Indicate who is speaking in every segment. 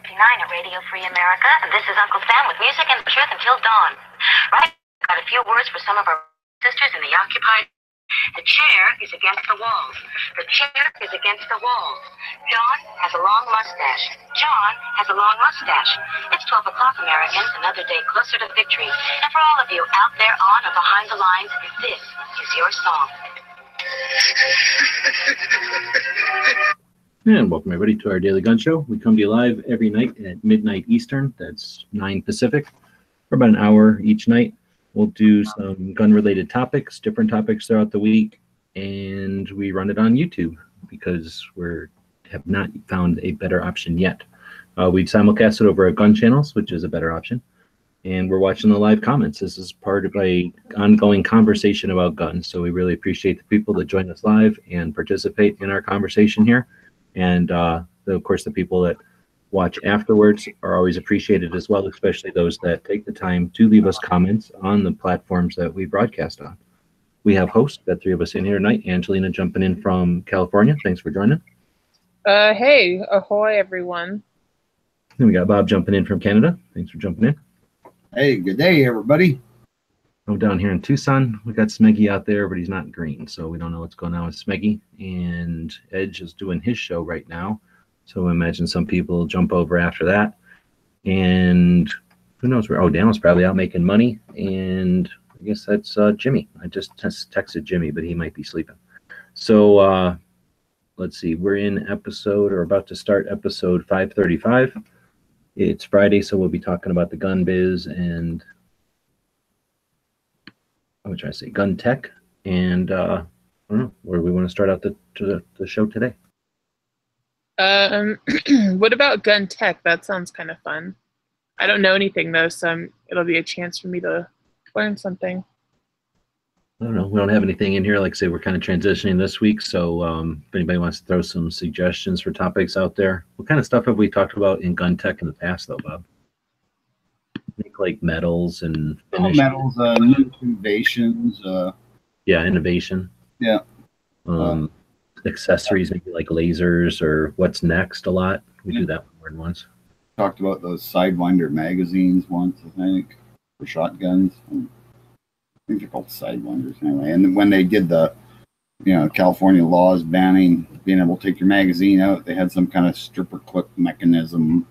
Speaker 1: at Radio Free America, and this is Uncle Sam with music and the truth until dawn. Right, got a few words for some of our sisters in the occupied. The chair is against the walls. The chair is against the walls. John has a long mustache. John has a long mustache. It's 12 o'clock, Americans, another day closer to victory. And for all of you out there on or behind the lines, this is your song.
Speaker 2: And welcome everybody to our Daily Gun Show. We come to you live every night at midnight Eastern. That's 9 Pacific for about an hour each night. We'll do some gun-related topics, different topics throughout the week, and we run it on YouTube because we have not found a better option yet. We simulcast it over our gun channels, which is a better option, and we're watching the live comments. This is part of an ongoing conversation about guns, so we really appreciate the people that join us live and participate in our conversation here. And of course, the people that watch afterwards are always appreciated as well, especially those that take the time to leave us comments on the platforms that we broadcast on. We have hosts, got three of us in here tonight. Angelina jumping in from California. Thanks for joining.
Speaker 3: Hey, ahoy, everyone.
Speaker 2: And we got Bob jumping in from Canada. Thanks for jumping in.
Speaker 4: Hey, good day, everybody.
Speaker 2: Oh, down here in Tucson, we got Smeggy out there, but he's not green, so we don't know what's going on with Smeggy. And Edge is doing his show right now, so I imagine some people will jump over after that. And who knows where? Oh, Daniel's probably out making money, and I guess that's Jimmy. I just texted Jimmy, but he might be sleeping. So let's see. We're in episode, or about to start episode 535. It's Friday, so we'll be talking about the gun biz and I'm trying to say gun tech, and I don't know where we want to start out the show today.
Speaker 3: What about gun tech? That sounds kind of fun. I don't know anything though, so it'll be a chance for me to learn something.
Speaker 2: I don't know. We don't have anything in here. Like I say, we're kind of transitioning this week, so if anybody wants to throw some suggestions for topics out there, what kind of stuff have we talked about in gun tech in the past, though, Bob? Make like metals and
Speaker 4: metals, new innovations.
Speaker 2: Yeah, innovation.
Speaker 4: Yeah.
Speaker 2: Accessories, maybe like lasers or what's next. A lot. We do that more than once.
Speaker 4: Talked about those Sidewinder magazines once, I think, for shotguns. I think they're called Sidewinders anyway. And when they did the, California laws banning being able to take your magazine out, they had some kind of stripper clip mechanism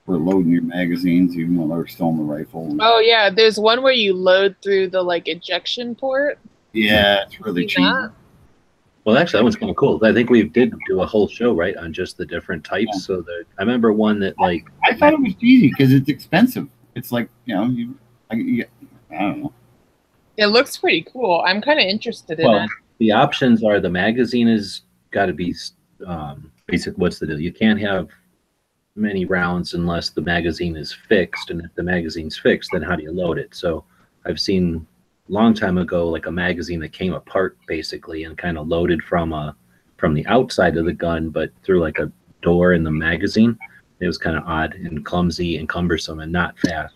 Speaker 4: for loading your magazines, even though they're still in the rifle.
Speaker 3: Oh yeah, there's one where you load through the ejection port.
Speaker 4: Yeah, it's really cheap.
Speaker 2: Well, actually, that one's kind of cool. I think we did do a whole show right on just the different types. Yeah. So that I remember one that I
Speaker 4: thought it was easy because it's expensive. It's like I don't know.
Speaker 3: It looks pretty cool. I'm kind of interested in it.
Speaker 2: The options are the magazine has got to be basic. What's the deal? You can't have many rounds unless the magazine is fixed, and if the magazine's fixed, then how do you load it? So I've seen a long time ago like a magazine that came apart basically and kind of loaded from the outside of the gun, but through like a door in the magazine. It was kind of odd and clumsy and cumbersome and not fast.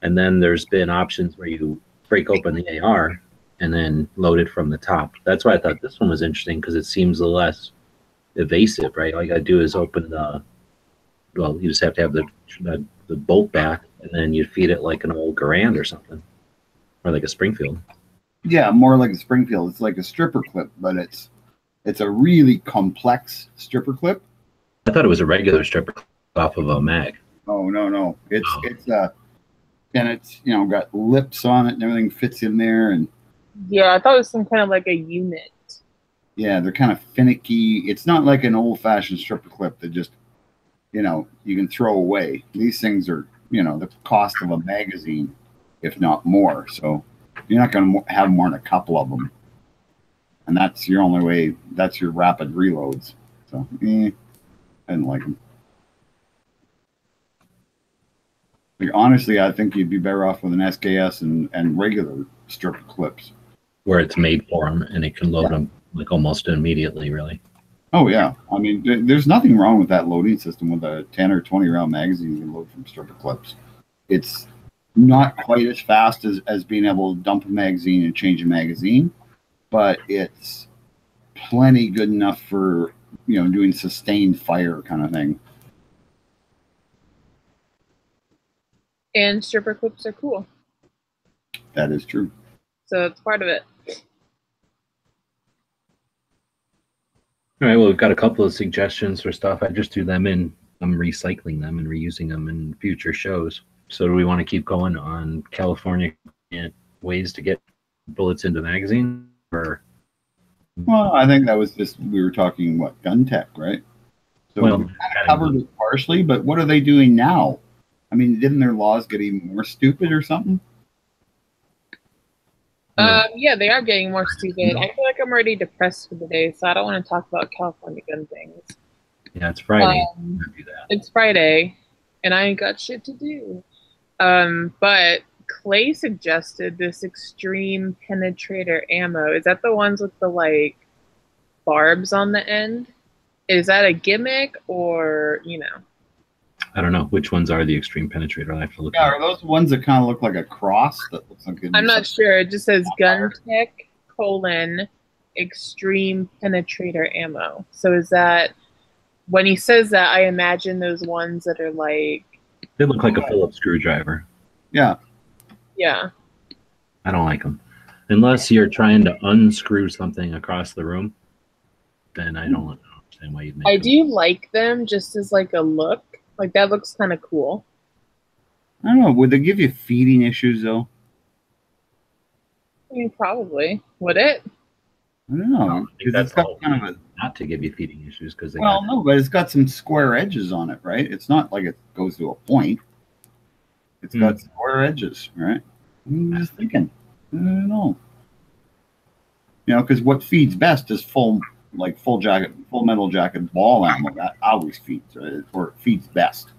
Speaker 2: And then there's been options where you break open the AR and then load it from the top. That's why I thought this one was interesting, because it seems a less evasive, right? All you gotta do is open you just have to have the bolt back, and then you feed it like an old Garand or something, or like a Springfield.
Speaker 4: Yeah, more like a Springfield. It's like a stripper clip, but it's a really complex stripper clip.
Speaker 2: I thought it was a regular stripper clip off of a mag.
Speaker 4: Oh no, it's and it's got lips on it and everything fits in there, and
Speaker 3: yeah, I thought it was some kind of like a unit.
Speaker 4: Yeah, they're kind of finicky. It's not like an old-fashioned stripper clip that just you can throw away. These things are, the cost of a magazine, if not more. So you're not going to have more than a couple of them. And that's your only way. That's your rapid reloads. So, I didn't like them. Honestly, I think you'd be better off with an SKS and regular stripper clips.
Speaker 2: Where it's made for them, and it can load them like almost immediately, really.
Speaker 4: Oh, yeah. I mean, there's nothing wrong with that loading system with a 10 or 20 round magazine you can load from stripper clips. It's not quite as fast as being able to dump a magazine and change a magazine, but it's plenty good enough for, doing sustained fire kind of thing.
Speaker 3: And stripper clips are cool.
Speaker 4: That is true.
Speaker 3: So it's part of it.
Speaker 2: All right, well, we've got a couple of suggestions for stuff. I just do them in, I'm recycling them and reusing them in future shows. So do we want to keep going on California ways to get bullets into magazine? Or
Speaker 4: Well, I think that was just, we were talking, what, gun tech, right? So
Speaker 2: well,
Speaker 4: we kind of covered it partially, but what are they doing now? I mean, didn't their laws get even more stupid or something?
Speaker 3: Yeah, they are getting more stupid. I feel like I'm already depressed for the day, so I don't want to talk about California gun things.
Speaker 2: yeah, it's Friday. Do that.
Speaker 3: It's Friday, and I ain't got shit to do. But Clay suggested this extreme penetrator ammo. Is that the ones with the like barbs on the end? Is that a gimmick or, you know?
Speaker 2: I don't know which ones are the extreme penetrator. I have to look.
Speaker 4: Yeah, are those ones that kind of look like a cross? That looks like
Speaker 3: I'm not sure. It just says gun tech : extreme penetrator ammo. So is that, when he says that, I imagine those ones that are like,
Speaker 2: They look like a Phillips screwdriver.
Speaker 4: Yeah.
Speaker 3: yeah.
Speaker 2: I don't like them unless you're trying to unscrew something across the room. Then I don't understand why you'd make
Speaker 3: I
Speaker 2: them.
Speaker 3: do like them just as like a look. Like that looks kind of cool.
Speaker 4: I don't know. Would they give you feeding issues though?
Speaker 3: I mean, probably. Would it?
Speaker 4: I don't know.
Speaker 2: I think
Speaker 4: Because
Speaker 2: that's
Speaker 4: it's got
Speaker 2: all
Speaker 4: kind of a,
Speaker 2: not to give you feeding issues because they
Speaker 4: well,
Speaker 2: got,
Speaker 4: no, but it's got some square edges on it, right? It's not like it goes to a point. It's got square edges, right? I'm just thinking. I don't know. You know, because what feeds best is full metal jacket ball ammo. That always feeds, right? Or it feeds best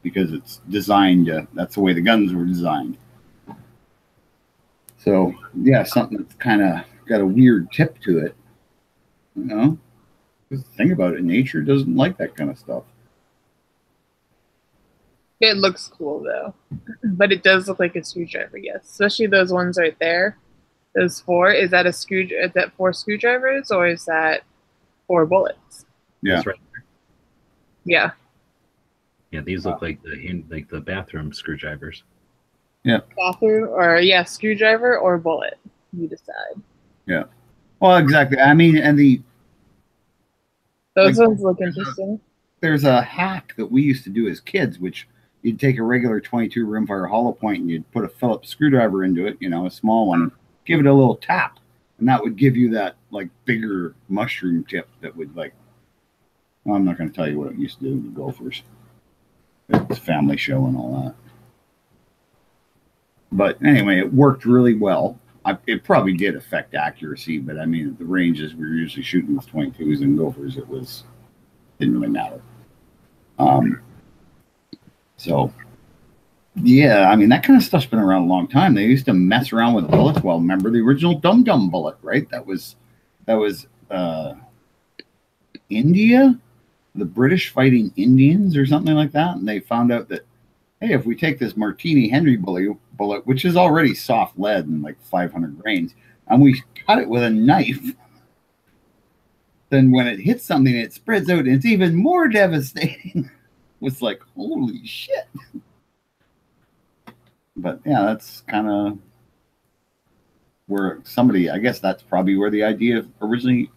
Speaker 4: because it's designed. That's the way the guns were designed. So yeah, something that's kind of got a weird tip to it. You know, just think about it. Nature doesn't like that kind of stuff.
Speaker 3: It looks cool though, but it does look like a screwdriver. Yes, especially those ones right there. Those four. Is that a screw? Is that 4 screwdrivers or is that 4 bullets?
Speaker 4: Yeah.
Speaker 2: that's right.
Speaker 3: Yeah.
Speaker 2: Yeah, these look like the bathroom screwdrivers.
Speaker 3: Bathroom or screwdriver or bullet. You decide.
Speaker 4: Yeah. Well, exactly. I mean, and
Speaker 3: Those
Speaker 4: Like-
Speaker 3: ones look interesting.
Speaker 4: there's a hack that we used to do as kids, which you'd take a regular 22 rimfire hollow point and you'd put a Phillips screwdriver into it, you know, a small one, give it a little tap, and that would give you that like bigger mushroom tip that would like. Well, I'm not going to tell you what it used to do with the Gophers. It's a family show and all that. But anyway, it worked really well. It probably did affect accuracy, but I mean, at the ranges we were usually shooting with 22s and Gophers, didn't really matter. So, yeah, I mean, that kind of stuff's been around a long time. They used to mess around with bullets. Well, remember the original Dum Dum bullet, right? That was India, the British fighting Indians or something like that, and they found out that, hey, if we take this Martini Henry bullet, which is already soft lead and like 500 grains, and we cut it with a knife, then when it hits something, it spreads out and it's even more devastating. It's like, holy shit. But yeah, that's kind of where I guess that's probably where the idea originally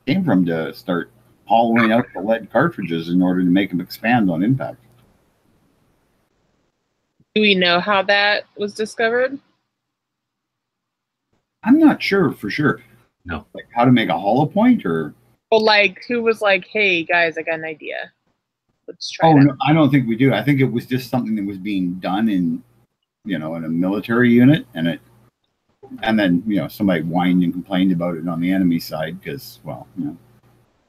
Speaker 4: came from, to start hollowing out the lead cartridges in order to make them expand on impact.
Speaker 3: Do we know how that was discovered?
Speaker 4: I'm not sure for sure.
Speaker 2: No.
Speaker 4: Like how to make a hollow point, or
Speaker 3: Well, like who was like, "Hey guys, I got an idea. Let's try that."
Speaker 4: no, I don't think we do. I think it was just something that was being done in a military unit, and then somebody whined and complained about it on the enemy side because, well,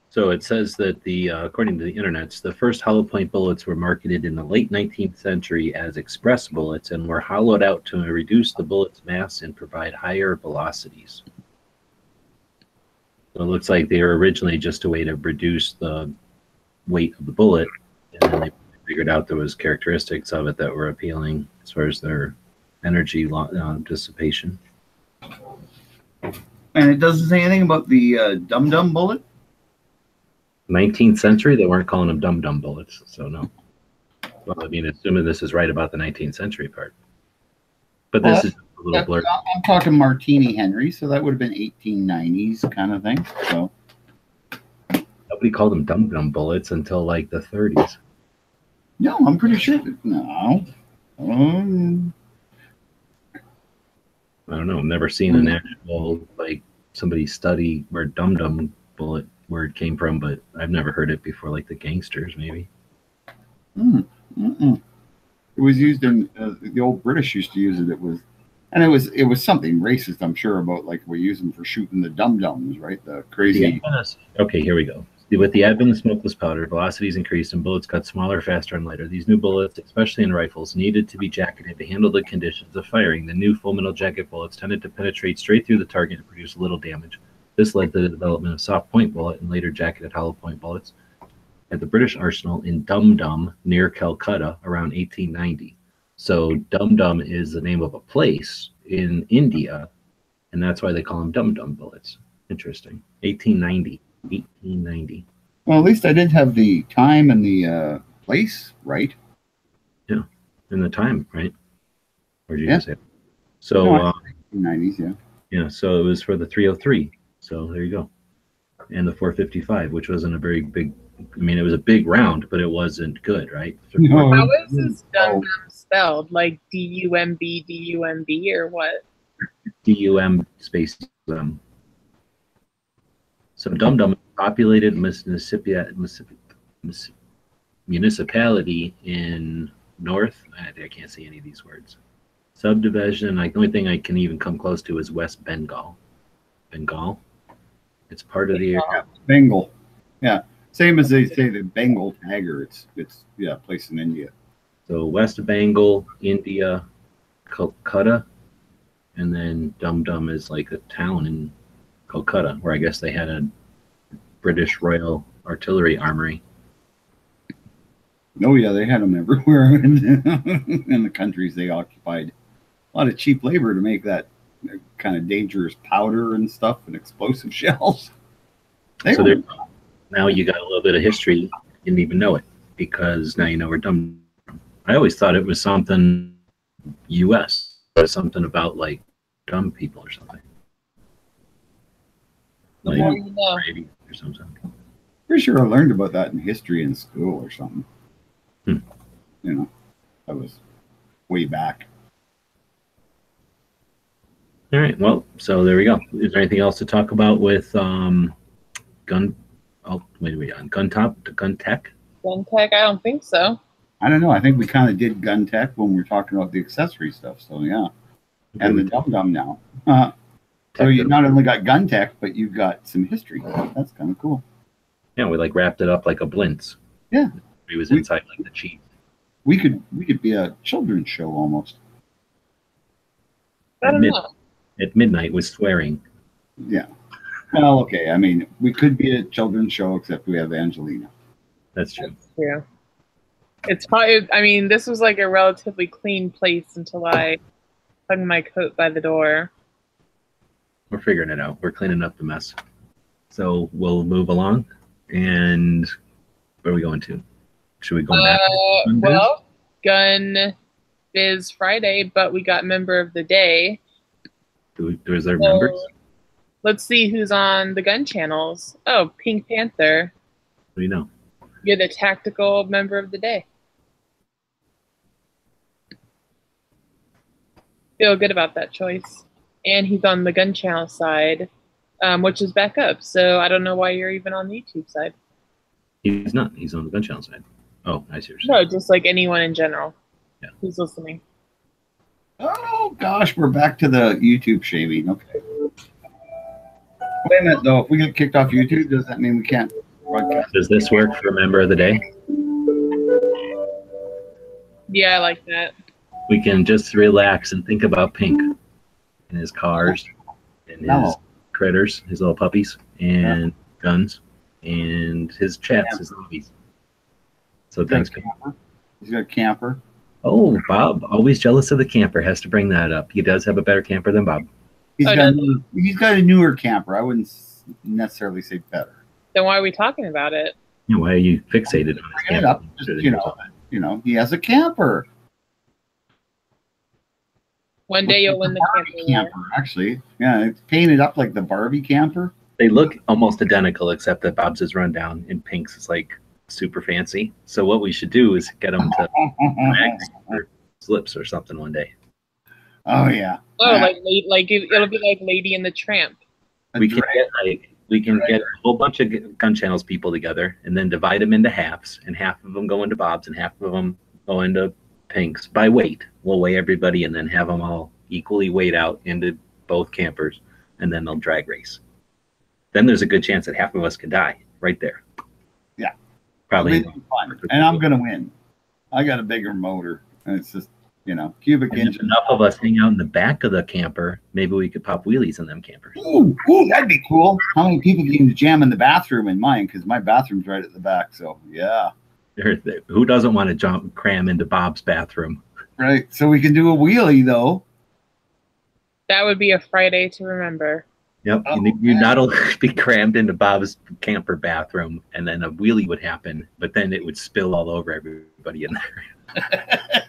Speaker 2: So it says that according to the internet, the first hollow point bullets were marketed in the late 19th century as express bullets and were hollowed out to reduce the bullet's mass and provide higher velocities. So it looks like they were originally just a way to reduce the weight of the bullet, and then they figured out there was characteristics of it that were appealing as far as their energy dissipation.
Speaker 4: and it doesn't say anything about the Dum Dum bullet.
Speaker 2: 19th century, they weren't calling them dum-dum bullets, so no. Well, I mean, assuming this is right about the 19th century part. But
Speaker 4: Well,
Speaker 2: this is a little blurred.
Speaker 4: I'm talking Martini Henry, so that would have been 1890s kind of thing. So
Speaker 2: Nobody called them dum-dum bullets until like the 30s.
Speaker 4: no, I'm pretty sure. No.
Speaker 2: I don't know. I've never seen an actual, like, somebody study where dum-dum bullet word came from, but I've never heard it before, like the gangsters, maybe.
Speaker 4: It was used in the old British used to use it. It was something racist, I'm sure, about like we use them for shooting the dum-dums, right? The crazy.
Speaker 2: Okay, here we go. With the advent of smokeless powder, velocities increased and bullets got smaller, faster, and lighter. These new bullets, especially in rifles, needed to be jacketed to handle the conditions of firing. The new full metal jacket bullets tended to penetrate straight through the target and produce little damage. This led to the development of soft point bullet and later jacketed hollow point bullets at the British arsenal in Dum Dum near Calcutta around 1890. So Dum Dum is the name of a place in India, and that's why they call them Dum Dum bullets. Interesting. 1890.
Speaker 4: Well, at least I did have the time and the place right.
Speaker 2: Yeah, and the time, right? Or did you
Speaker 4: Yeah.
Speaker 2: just say? So,
Speaker 4: No, 90s, yeah.
Speaker 2: yeah, so it was for the 303. So there you go. And the 455, which wasn't a very big, I mean, it was a big round, but it wasn't good, right?
Speaker 4: No.
Speaker 3: How is this dum dum spelled? Like D-U-M-B, D-U-M-B, or what?
Speaker 2: DUM space So Dum Dum, populated municipality in North. I can't see any of these words. Subdivision. Like the only thing I can even come close to is West Bengal. Bengal. It's part of the.
Speaker 4: Bengal. Yeah. Same as they say the Bengal tiger. It's a place in India.
Speaker 2: So West Bengal, India, Calcutta, and then Dum Dum is like a town in Calcutta, where I guess they had a British Royal Artillery Armory.
Speaker 4: Oh yeah, they had them everywhere in the countries they occupied. A lot of cheap labor to make that kind of dangerous powder and stuff and explosive shells.
Speaker 2: Now you got a little bit of history. You didn't even know it because now you know where Dum Dum. I always thought it was something U.S. or something about like dumb people or something. Like,
Speaker 3: More you know.
Speaker 2: or something.
Speaker 4: Pretty sure I learned about that in history in school or something. You know, that was way back.
Speaker 2: All right. Well, so there we go. Is there anything else to talk about with gun? Oh, wait, on gun tech?
Speaker 3: Gun tech? I don't think so.
Speaker 4: I don't know. I think we kind of did gun tech when we were talking about the accessory stuff. So yeah, and the Dum Dum now. So you not only got gun tech, but you got some history. That's kind of cool.
Speaker 2: Yeah, we like wrapped it up like a Blintz.
Speaker 4: Yeah,
Speaker 2: he was inside like the chief.
Speaker 4: We could be a children's show almost.
Speaker 3: I don't know.
Speaker 2: At midnight with swearing.
Speaker 4: Yeah. Well, okay. I mean, we could be a children's show except we have Angelina.
Speaker 2: That's true.
Speaker 3: That's true. It's probably. I mean, this was like a relatively clean place until I hung my coat by the door.
Speaker 2: We're figuring it out. We're cleaning up the mess. So we'll move along. And where are we going to? Should we go back?
Speaker 3: Well, Gun Biz Friday, but we got member of the day.
Speaker 2: Is there members?
Speaker 3: Let's see who's on the gun channels. Oh, Pink Panther.
Speaker 2: What do you know?
Speaker 3: You're the tactical member of the day. Feel good about that choice. And he's on the gun channel side, which is back up. So I don't know why you're even on the YouTube side.
Speaker 2: He's not. He's on the gun channel side. Oh, I see what you're saying.
Speaker 3: No, just like anyone in general.
Speaker 2: Yeah.
Speaker 3: Who's listening.
Speaker 4: Oh gosh, we're back to the YouTube shaving. Okay. Wait a minute though. If we get kicked off YouTube, does that mean we can't broadcast?
Speaker 2: Does this work for member of the day?
Speaker 3: Yeah, I like that.
Speaker 2: We can just relax and think about Pink and his cars and his critters, his little puppies and guns and his chats, his hobbies. So thanks, Pink.
Speaker 4: He's got a camper.
Speaker 2: Oh, Bob, always jealous of the camper. Has to bring that up. He does have a better camper than Bob.
Speaker 4: He's got a newer camper. I wouldn't necessarily say better.
Speaker 3: Then why are we talking about it?
Speaker 2: Why are you fixated on his
Speaker 4: Bring it
Speaker 2: camper?
Speaker 4: up, just, you know, you know, he has a camper.
Speaker 3: One day you'll win the
Speaker 4: camper, actually. Yeah, it's painted up like the Barbie camper.
Speaker 2: They look almost identical, except that Bob's is run down and Pink's is like super fancy. So what we should do is get them to or slips or something one day.
Speaker 4: Oh yeah.
Speaker 3: Oh, like it'll be like Lady and the Tramp.
Speaker 2: We can get a whole bunch of gun channels people together and then divide them into halves, and half of them go into Bob's and half of them go into Pink's by weight. We'll weigh everybody and then have them all equally weighed out into both campers, and then they'll drag race. Then there's a good chance that half of us could die right there.
Speaker 4: Yeah,
Speaker 2: probably
Speaker 4: fun. And I'm gonna win. I got a bigger motor, and it's just, you know, cubic engine.
Speaker 2: Enough of us hang out in the back of the camper. Maybe we could pop wheelies in them campers.
Speaker 4: Ooh, that'd be cool. How many people can jam in the bathroom in mine? Because my bathroom's right at the back. So yeah.
Speaker 2: Who doesn't want to cram into Bob's bathroom?
Speaker 4: Right. So we can do a wheelie though.
Speaker 3: That would be a Friday to remember.
Speaker 2: Yep. You'd not only be crammed into Bob's camper bathroom, and then a wheelie would happen, but then it would spill all over everybody in there.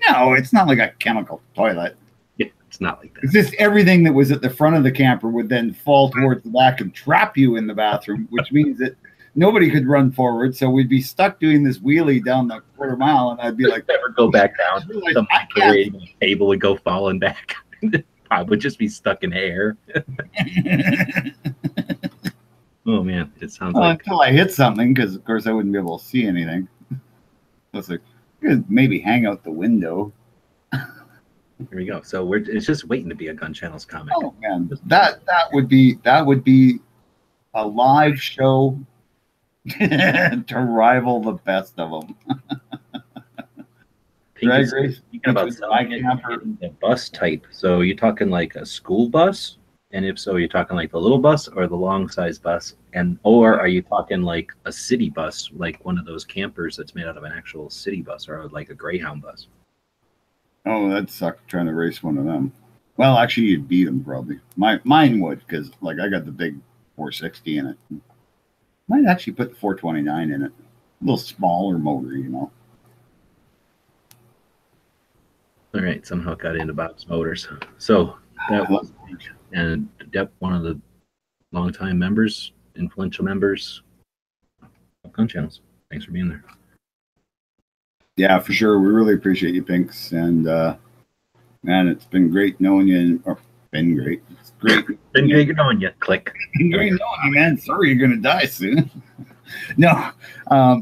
Speaker 4: No, it's not like a chemical toilet.
Speaker 2: Yeah, it's not like that.
Speaker 4: It's just everything that was at the front of the camper would then fall towards the back and trap you in the bathroom, which means that nobody could run forward. So we'd be stuck doing this wheelie down the quarter mile, and I'd be like,
Speaker 2: never go back down.
Speaker 4: Like,
Speaker 2: the table would go falling back. I would just be stuck in air. Oh man, it sounds like
Speaker 4: until I hit something, because of course I wouldn't be able to see anything. It's like, maybe hang out the window.
Speaker 2: Here we go. So it's just waiting to be a Gun Channels comic.
Speaker 4: Oh man, that would be a live show to rival the best of them.
Speaker 2: Drag race. Speaking about the bus type, so you're talking like a school bus, and if so, you're talking like the little bus or the long size bus, or are you talking like a city bus, like one of those campers that's made out of an actual city bus, or like a Greyhound bus?
Speaker 4: Oh, that'd suck trying to race one of them. Well, actually, you'd beat them probably. Mine would, because like I got the big 460 in it. Might actually put the 429 in it. A little smaller motor, you know.
Speaker 2: All right, somehow got into Bob's Motors. So that was, and Depp, one of the longtime members, influential members of Gun Channels. Thanks for being there.
Speaker 4: Yeah, for sure. We really appreciate you, Pinks. And man, it's been great knowing you. Or been great. It's great.
Speaker 2: Been great knowing you. Click.
Speaker 4: Been great knowing you, man. Sorry you're gonna die soon. No,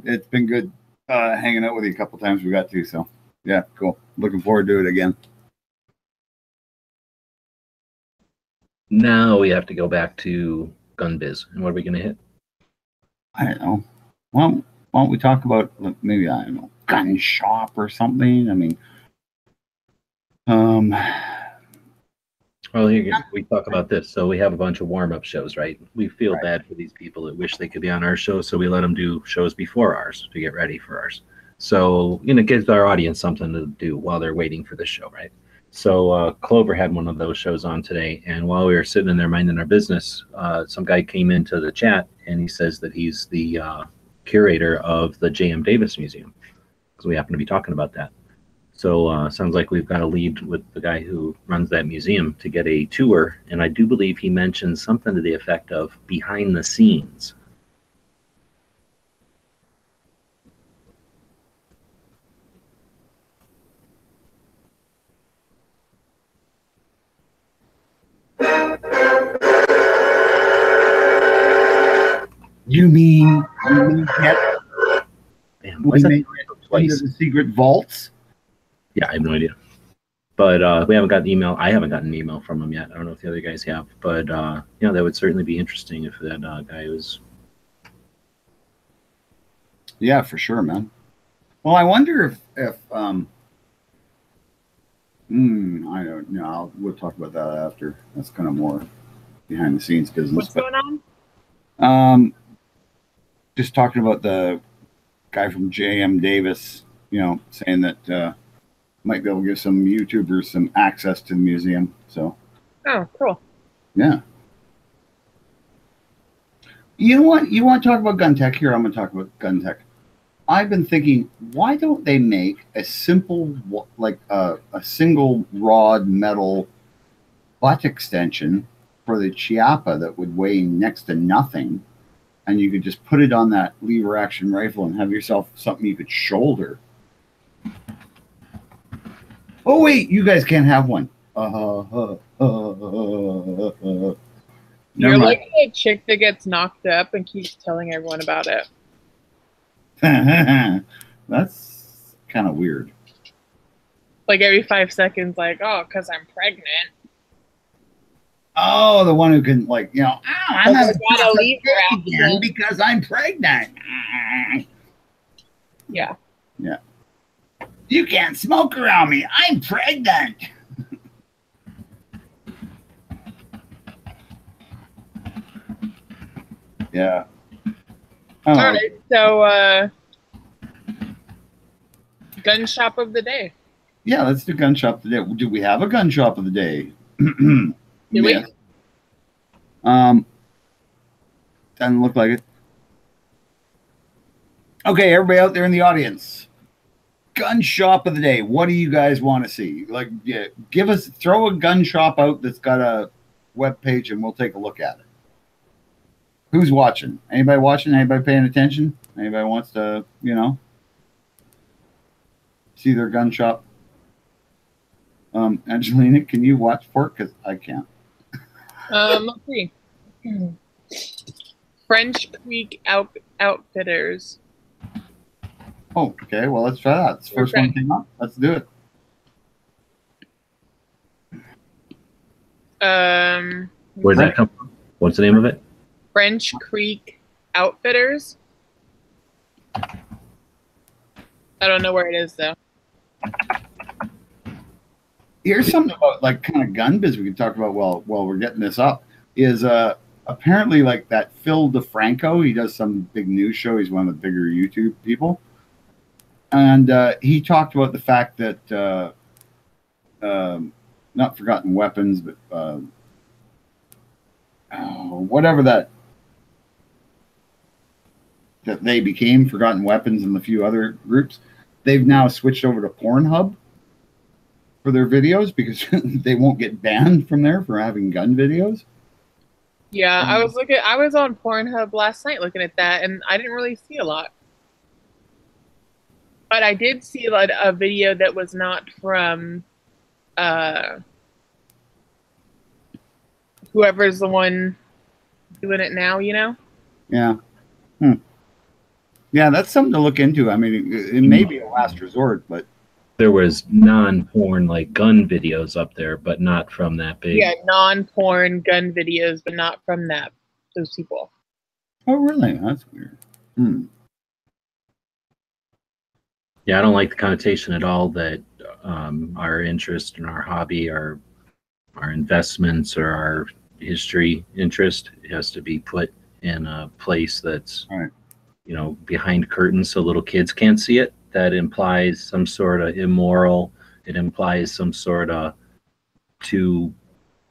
Speaker 4: it's been good hanging out with you a couple times we got to. So yeah, cool. Looking forward to it again.
Speaker 2: Now we have to go back to Gun Biz. And what are we going to hit?
Speaker 4: I don't know. Well, why don't we talk about maybe, I don't know, gun shop or something? I mean,
Speaker 2: well, here we talk about this. So we have a bunch of warm-up shows, right? We feel bad for these people that wish they could be on our show, so we let them do shows before ours to get ready for ours. So, you know, it gives our audience something to do while they're waiting for this show, right? So Clover had one of those shows on today, and while we were sitting in there minding our business, some guy came into the chat, and he says that he's the curator of the J.M. Davis Museum, because we happen to be talking about that. So sounds like we've got a lead with the guy who runs that museum to get a tour, and I do believe he mentioned something to the effect of behind the scenes.
Speaker 4: You mean get
Speaker 2: Man, why is that
Speaker 4: into the secret vaults?
Speaker 2: Yeah, I have no idea. But we haven't gotten an email. I haven't gotten an email from him yet. I don't know if the other guys have. But, you know, that would certainly be interesting if that guy was...
Speaker 4: Yeah, for sure, man. Well, I wonder if I don't know. We'll talk about that after. That's kind of more behind the scenes business.
Speaker 3: What's going
Speaker 4: on? Just talking about the guy from J.M. Davis, you know, saying that might be able to give some YouTubers some access to the museum. So.
Speaker 3: Oh, cool.
Speaker 4: Yeah. You know what? You want to talk about gun tech? Here, I'm going to talk about gun tech. I've been thinking, why don't they make a simple, like a single rod metal butt extension for the Chiappa that would weigh next to nothing, and you could just put it on that lever action rifle and have yourself something you could shoulder. Oh wait, you guys can't have one.
Speaker 3: You're like a chick that gets knocked up and keeps telling everyone about it.
Speaker 4: That's kind of weird.
Speaker 3: Like every 5 seconds, like, oh, because I'm pregnant.
Speaker 4: Oh, the one who can, like, you know, oh, I'm not
Speaker 3: gotta leave her
Speaker 4: again because I'm pregnant.
Speaker 3: Yeah.
Speaker 4: Yeah. You can't smoke around me. I'm pregnant. Yeah.
Speaker 3: All right. So, gun shop of the day.
Speaker 4: Yeah, let's do gun shop of the day. Do we have a gun shop of the day?
Speaker 3: Do we?
Speaker 4: Doesn't look like it. Okay, everybody out there in the audience. Gun shop of the day. What do you guys want to see? Like, yeah, throw a gun shop out that's got a web page and we'll take a look at it. Who's watching? Anybody watching? Anybody paying attention? Anybody wants to, you know, see their gun shop? Angelina, can you watch for it? Because I can't.
Speaker 3: Let's see. French Creek Outfitters.
Speaker 4: Oh, okay. Well, let's try that. It's the first one came up. Let's do it.
Speaker 2: Where'd that come from? What's the name of it?
Speaker 3: French Creek Outfitters. I don't know where it is though.
Speaker 4: Here's something about like kind of gun biz we can talk about while we're getting this up. Is apparently like that Phil DeFranco. He does some big news show. He's one of the bigger YouTube people, and he talked about the fact that not Forgotten Weapons, but whatever that they became, Forgotten Weapons and a few other groups, they've now switched over to Pornhub for their videos because they won't get banned from there for having gun videos.
Speaker 3: Yeah, I was on Pornhub last night looking at that, and I didn't really see a lot. But I did see like a video that was not from whoever's the one doing it now, you know?
Speaker 4: Yeah. Yeah, that's something to look into. I mean, it may be a last resort, but
Speaker 2: there was non-porn like gun videos up there, but not from that big.
Speaker 3: Yeah, non-porn gun videos, but not from those people.
Speaker 4: Oh, really? That's weird.
Speaker 2: Yeah, I don't like the connotation at all that our interest and our hobby, our investments or our history interest has to be put in a place that's,
Speaker 4: right,
Speaker 2: you know, behind curtains so little kids can't see it. That implies some sort of immoral. It implies some sort of too,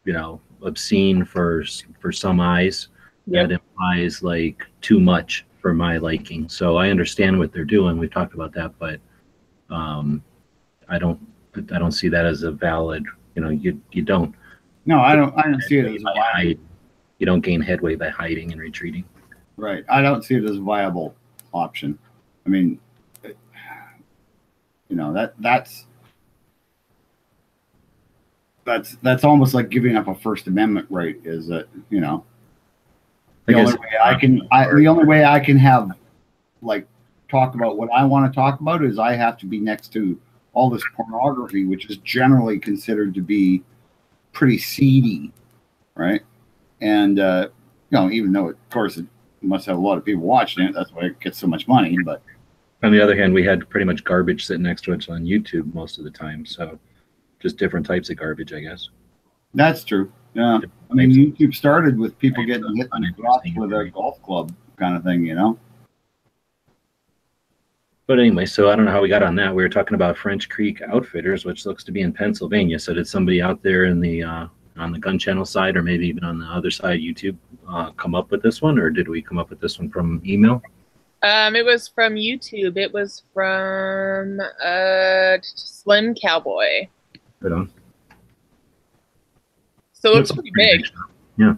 Speaker 2: you know, obscene for some eyes. Yep. That implies like too much for my liking. So I understand what they're doing. We've talked about that, but I don't see that as a valid. You know, you don't.
Speaker 4: No, I don't see it as
Speaker 2: viable. You don't gain headway by hiding and retreating.
Speaker 4: Right. I don't see it as a viable option. I mean, you know, that's almost like giving up a First Amendment right. Is that, you know, the only way I can have like talk about what I want to talk about is I have to be next to all this pornography, which is generally considered to be pretty seedy, right? And you know, even though of course it must have a lot of people watching it, that's why it gets so much money. But
Speaker 2: on the other hand, we had pretty much garbage sitting next to it on YouTube most of the time, so just different types of garbage, I guess.
Speaker 4: That's true. Yeah, I mean, YouTube started with people getting hit in the crotch with a golf club kind of thing, you know.
Speaker 2: But anyway, so I don't know how we got on that. We were talking about French Creek Outfitters, which looks to be in Pennsylvania. So did somebody out there in the on the gun channel side, or maybe even on the other side, YouTube, come up with this one, or did we come up with this one from email?
Speaker 3: It was from YouTube. It was from Slim Cowboy.
Speaker 2: Right on.
Speaker 3: So it looks pretty big.
Speaker 2: Yeah.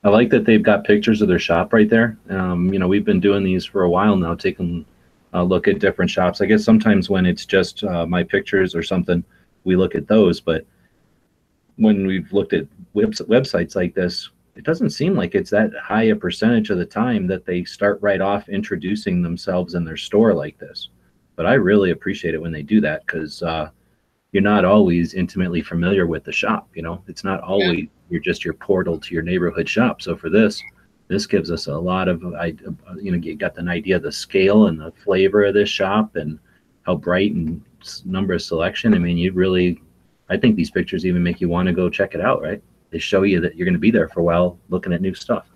Speaker 2: I like that they've got pictures of their shop right there. You know, we've been doing these for a while now, taking a look at different shops. I guess sometimes when it's just my pictures or something, we look at those. But when we've looked at websites like this, it doesn't seem like it's that high a percentage of the time that they start right off introducing themselves in their store like this. But I really appreciate it when they do that, because you're not always intimately familiar with the shop. You know, it's not always you're just your portal to your neighborhood shop. So for this gives us a lot of, you know, you got an idea of the scale and the flavor of this shop and how bright and number of selection. I mean, I think these pictures even make you want to go check it out, right? They show you that you're going to be there for a while looking at new stuff.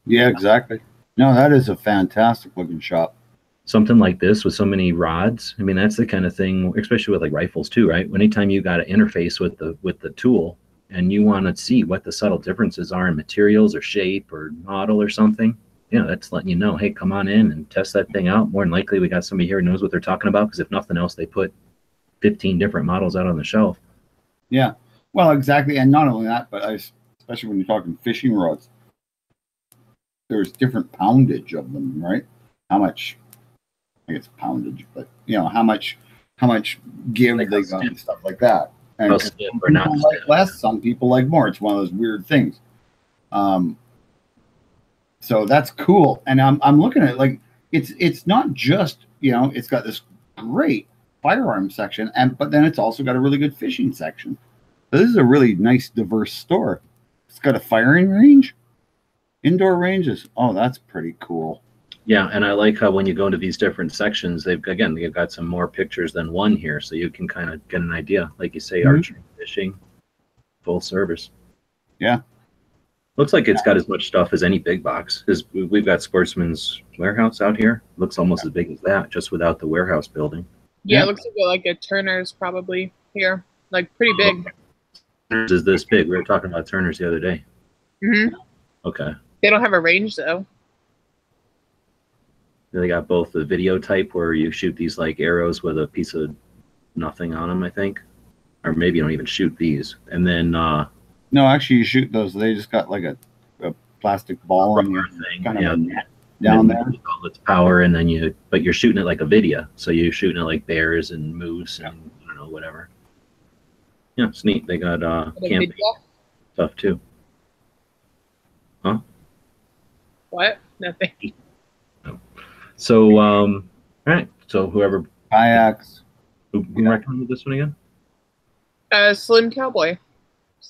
Speaker 4: Yeah, exactly. No, that is a fantastic looking shop.
Speaker 2: Something like this with so many rods, I mean, that's the kind of thing, especially with like rifles too, right? Anytime you got to interface with the tool and you want to see what the subtle differences are in materials or shape or model or something, you know, that's letting you know, hey, come on in and test that thing out. More than likely, we got somebody here who knows what they're talking about, because if nothing else, they put 15 different models out on the shelf.
Speaker 4: Yeah, well, exactly. And not only that, but especially when you're talking fishing rods, there's different poundage of them, right? How much, I guess poundage, but you know, how much give like they got and stuff like that. And some people like less, some people like more. It's one of those weird things. So that's cool. And I'm looking at it, like it's not just, you know, it's got this great firearm section, but then it's also got a really good fishing section. So this is a really nice, diverse store. It's got a firing range, indoor ranges. Oh, that's pretty cool.
Speaker 2: Yeah, and I like how when you go into these different sections, they've got some more pictures than one here, so you can kind of get an idea. Like you say, archery, fishing, full service.
Speaker 4: Yeah.
Speaker 2: Looks like it's got as much stuff as any big box. We've got Sportsman's Warehouse out here. Looks almost as big as that, just without the warehouse building.
Speaker 3: Yeah, it looks like a Turner's probably here. Like pretty big.
Speaker 2: Turner's is this big. We were talking about Turner's the other day.
Speaker 3: Mm-hmm.
Speaker 2: Okay.
Speaker 3: They don't have a range though.
Speaker 2: They got both the video type where you shoot these like arrows with a piece of nothing on them, I think. Or maybe you don't even shoot these. And then
Speaker 4: no, actually you shoot those. They just got like a plastic ball and
Speaker 2: thing.
Speaker 4: Kind of a net down there.
Speaker 2: All its power, and then but you're shooting it like a video. So you're shooting it like bears and moose and I don't know, whatever. Yeah, it's neat. They got camping stuff too. Huh?
Speaker 3: What? Nothing.
Speaker 2: So, all right. So whoever
Speaker 4: kayaks.
Speaker 2: Who recommended this one again?
Speaker 3: Slim Cowboy.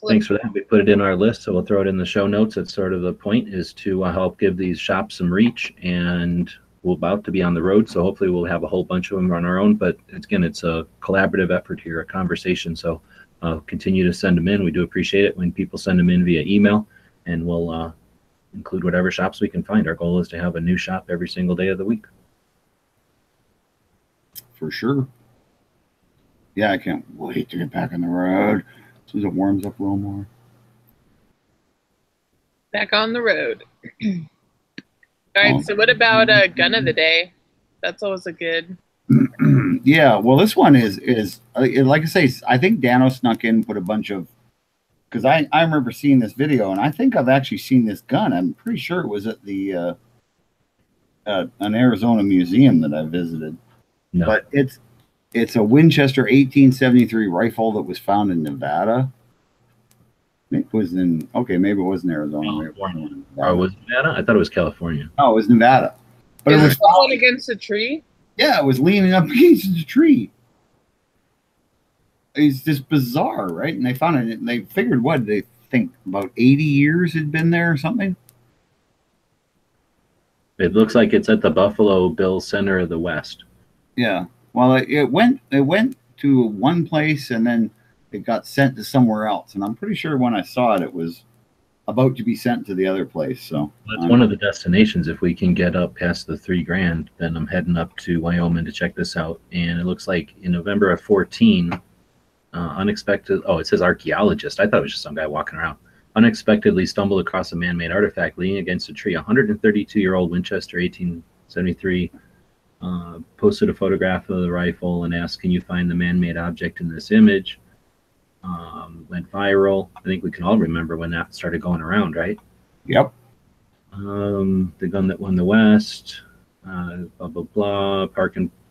Speaker 2: Thanks for that. We put it in our list, so we'll throw it in the show notes. That's sort of the point, is to help give these shops some reach. And we're about to be on the road, so hopefully we'll have a whole bunch of them on our own. But again, it's a collaborative effort here, a conversation. So continue to send them in. We do appreciate it when people send them in via email, and we'll include whatever shops we can find. Our goal is to have a new shop every single day of the week.
Speaker 4: For sure. Yeah, I can't wait to get back on the road as soon as it warms up a little more.
Speaker 3: Back on the road. All right, so what about gun of the day? That's always a good.
Speaker 4: Yeah, well, this one is like I say, I think Dano snuck in and put a bunch of, because I remember seeing this video, and I think I've actually seen this gun. I'm pretty sure it was at the an Arizona museum that I visited. No. But it's a Winchester 1873 rifle that was found in Nevada. It was maybe it was in Arizona.
Speaker 2: Or was it Nevada? I thought it was California.
Speaker 4: No, it was Nevada. But
Speaker 3: it was falling against a tree?
Speaker 4: Yeah, it was leaning up against the tree. It's just bizarre, right? And they found it, and they figured, what, they think about 80 years had been there or something?
Speaker 2: It looks like it's at the Buffalo Bills Center of the West.
Speaker 4: Yeah. Well, it went to one place, and then it got sent to somewhere else. And I'm pretty sure when I saw it, it was about to be sent to the other place. So
Speaker 2: that's one of the destinations. If we can get up past the $3,000, then I'm heading up to Wyoming to check this out. And it looks like in November of 14, unexpected. Oh, it says archaeologist. I thought it was just some guy walking around. Unexpectedly stumbled across a man-made artifact leaning against a tree. 132-year-old Winchester 73 posted a photograph of the rifle and asked, "Can you find the man-made object in this image?" Went viral. I think we can all remember when that started going around, right?
Speaker 4: Yep.
Speaker 2: The gun that won the West, blah, blah, blah.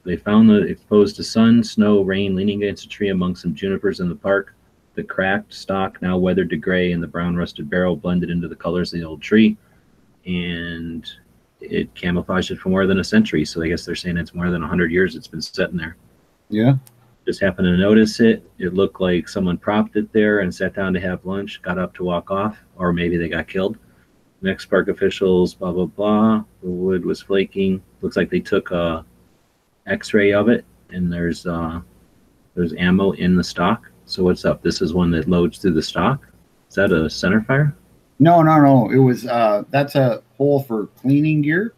Speaker 2: They found the exposed to sun, snow, rain, leaning against a tree among some junipers in the park. The cracked stock, now weathered to gray, and the brown rusted barrel blended into the colors of the old tree. And it camouflaged it for more than a century. So I guess they're saying it's more than 100 years it's been sitting there.
Speaker 4: Yeah.
Speaker 2: Just happened to notice it. It looked like someone propped it there and sat down to have lunch, got up to walk off, or maybe they got killed. Next park officials, blah, blah, blah. The wood was flaking. Looks like they took a x-ray of it, and there's ammo in the stock. So what's up? This is one that loads through the stock. Is that a center fire?
Speaker 4: No. It was that's a hole for cleaning gear.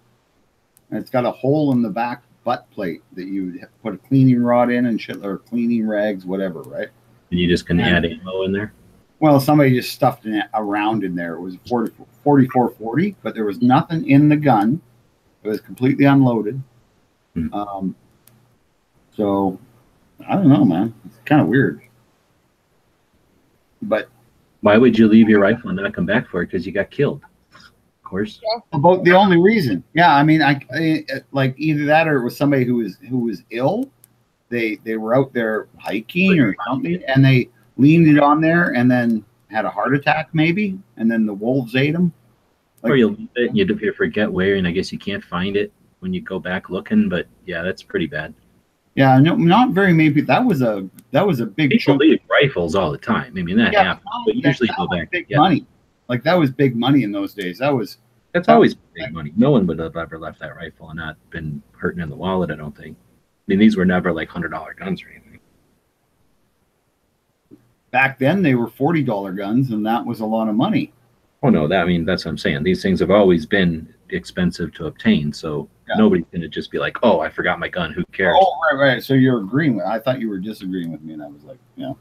Speaker 4: And it's got a hole in the back butt plate that you put a cleaning rod in and shit, or cleaning rags, whatever, right?
Speaker 2: And you just can add ammo in there?
Speaker 4: Well, somebody just stuffed it around in there. It was a 4440, but there was nothing in the gun. It was completely unloaded. So I don't know, man. It's kind of weird. But
Speaker 2: why would you leave your rifle and not come back for it? Because you got killed, of course.
Speaker 4: About the only reason. Yeah, I mean, I like either that or it was somebody who was ill. They were out there hiking or something, and they leaned it on there and then had a heart attack maybe, and then the wolves ate them. Like,
Speaker 2: or you'll leave it and you forget where, and I guess you can't find it when you go back looking. But yeah, that's pretty bad.
Speaker 4: Yeah, no, not very many people. That was a big
Speaker 2: people
Speaker 4: chunk.
Speaker 2: leave rifles all the time. I mean, that happens, but usually go back.
Speaker 4: Big money. Like that was big money in those days. That's
Speaker 2: always big money. No one would have ever left that rifle and not been hurting in the wallet, I don't think. I mean, these were never like $100 guns or anything.
Speaker 4: Back then, they were $40 guns, and that was a lot of money.
Speaker 2: Oh no, that's what I'm saying. These things have always been expensive to obtain, so nobody's gonna just be like, "Oh, I forgot my gun. Who cares?"
Speaker 4: Oh, right. So you're agreeing with? I thought you were disagreeing with me, and I was like, well,